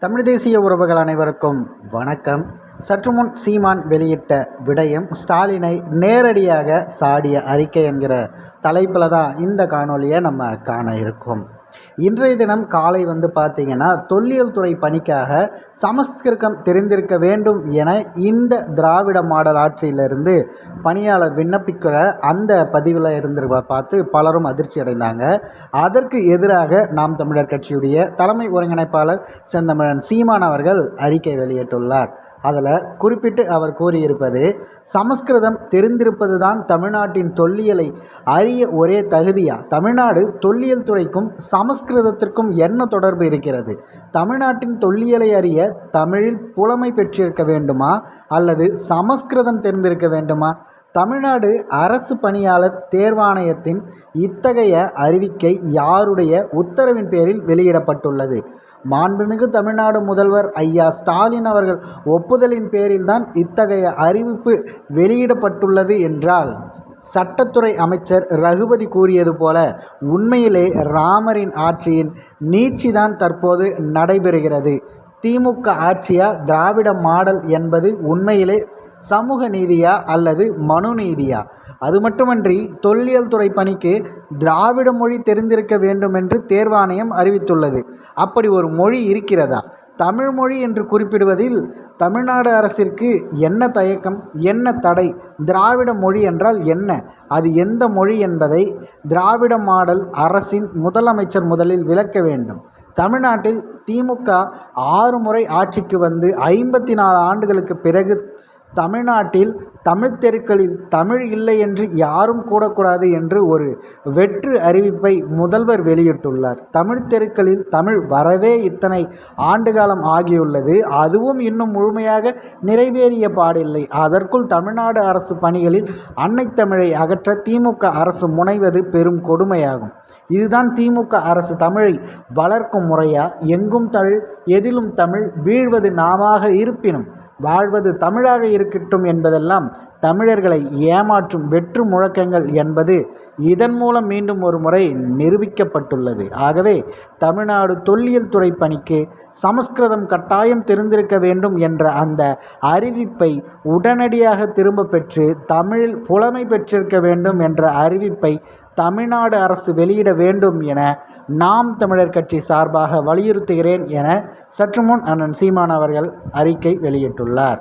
தமிழ் தேசிய உறவுகள் அனைவருக்கும் வணக்கம். சற்று முன் சீமான் வெளியிட்ட விடயம் ஸ்டாலினை நேரடியாக சாடிய அறிக்கை என்கிற தலைப்பில் தான் இந்த காணொலியை நம்ம காண இருக்கோம். இன்றைய தினம் காலை பார்த்திங்கன்னா தொல்லியல் துறை பணிக்காக சமஸ்கிருதம் தெரிந்திருக்க வேண்டும் என இந்த திராவிட மாடல் ஆட்சியிலிருந்து பணியாளர் விண்ணப்பிக்கிற அந்த பதிவில் இருந்திருப்ப பார்த்து பலரும் அதிர்ச்சி அடைந்தாங்க. அதற்கு எதிராக நாம் தமிழர் கட்சியுடைய தலைமை ஒருங்கிணைப்பாளர் செந்தமிழன் சீமான் அவர்கள் அறிக்கை வெளியிட்டுள்ளார். அதில் குறிப்பிட்டு அவர் கூறியிருப்பது, சமஸ்கிருதம் தெரிந்திருப்பது தான் தமிழ்நாட்டின் தொல்லியலை அறிய ஒரே தகுதியா? தமிழ்நாடு தொல்லியல் துறைக்கும் சமஸ்கிருதத்திற்கும் என்ன தொடர்பு இருக்கிறது? தமிழ்நாட்டின் தொல்லியலை அறிய தமிழில் புலமை பெற்றிருக்க வேண்டுமா அல்லது சமஸ்கிருதம் தெரிந்திருக்க வேண்டுமா? தமிழ்நாடு அரசு பணியாளர் தேர்வாணையத்தின் இத்தகைய அறிவிக்கை யாருடைய உத்தரவின் பேரில் வெளியிடப்பட்டுள்ளது? மாண்புமிகு தமிழ்நாடு முதல்வர் ஐயா ஸ்டாலின் அவர்கள் ஒப்புதலின் பேரில்தான் இத்தகைய அறிவிப்பு வெளியிடப்பட்டுள்ளது என்றால், சட்டத்துறை அமைச்சர் ரகுபதி கூறியது போல உண்மையிலே ராமரின் ஆட்சியின் நீட்சிதான் தற்போது நடைபெறுகிறது. திமுக ஆட்சியா திராவிட மாடல் என்பது உண்மையிலே சமூக நீதியா அல்லது மனு நீதியா? அது மட்டுமன்றி தொல்லியல் துறை பணிக்கு திராவிட மொழி தெரிந்திருக்க வேண்டும் என்று தேர்வாணையம் அறிவித்துள்ளது. அப்படி ஒரு மொழி இருக்கிறதா? தமிழ் மொழி என்று குறிப்பிடுவதில் தமிழ்நாடு அரசிற்கு என்ன தயக்கம், என்ன தடை? திராவிட மொழி என்றால் என்ன? அது எந்த மொழி என்பதை திராவிட மாடல் அரசின் முதலமைச்சர் முதலில் விளக்க வேண்டும். தமிழ்நாட்டில் திமுக 6 முறை ஆட்சிக்கு வந்து 54 ஆண்டுகளுக்கு பிறகு தமிழ்நாட்டில் தமிழ் தெருக்களில் தமிழ் இல்லை என்று யாரும் கூடக்கூடாது என்று ஒரு வெற்று அறிவிப்பை முதல்வர் வெளியிட்டுள்ளார். தமிழ் தெருக்களில் தமிழ் வரவே இத்தனை ஆண்டுகாலம் ஆகியுள்ளது. அதுவும் இன்னும் முழுமையாக நிறைவேறிய பாடில்லை. அதற்குள் தமிழ்நாடு அரசு பணிகளில் அன்னை தமிழை அகற்ற திமுக அரசு முனைவது பெரும் கொடுமையாகும். இதுதான் திமுக அரசு தமிழை வளர்க்கும் முறையா? எங்கும் தமிழ், எதிலும் தமிழ், வீழ்வது நாமாக இருப்பினும் வாழ்வது தமிழாக இருக்கட்டும் என்பதெல்லாம் தமிழர்களை ஏமாற்றும் வெற்று முழக்கங்கள் என்பது இதன் மூலம் மீண்டும் ஒரு முறை நிரூபிக்கப்பட்டுள்ளது. ஆகவே தமிழ்நாடு தொல்லியல் துறை பணிக்கு சமஸ்கிருதம் கட்டாயம் தெரிந்திருக்க வேண்டும் என்ற அந்த அறிவிப்பை உடனடியாக திரும்ப பெற்று தமிழில் புலமை பெற்றிருக்க வேண்டும் என்ற அறிவிப்பை தமிழ்நாடு அரசு வெளியிட வேண்டும் என நாம் தமிழர் கட்சி சார்பாக வலியுறுத்துகிறேன் என சற்று முன் அண்ணன் சீமான் அவர்கள் அறிக்கை வெளியிட்டுள்ளார்.